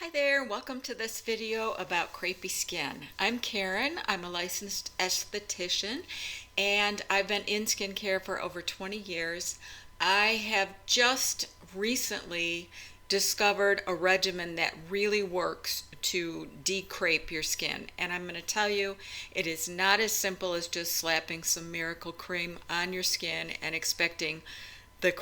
Hi there, welcome to this video about crepey skin. I'm Karen, I'm a licensed esthetician, and I've been in skincare for over 20 years. I have just recently discovered a regimen that really works to decrepe your skin, and I'm going to tell you it is not as simple as just slapping some miracle cream on your skin and expecting the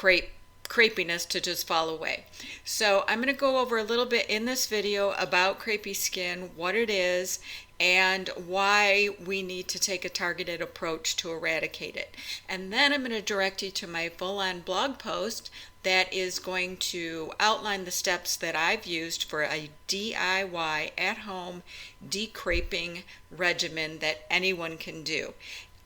crepiness to just fall away. So I'm going to go over a little bit in this video about crepey skin, what it is, and why we need to take a targeted approach to eradicate it. And then I'm going to direct you to my full-on blog post that is going to outline the steps that I've used for a DIY at-home decreping regimen that anyone can do.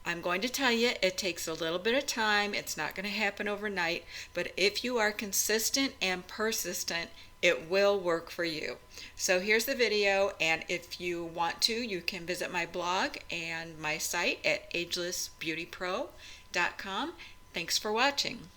I'm going to tell you it takes a little bit of time. It's not going to happen overnight, but if you are consistent and persistent, it will work for you. So here's the video, and if you want to, you can visit my blog and my site at agelessbeautypro.com. Thanks for watching.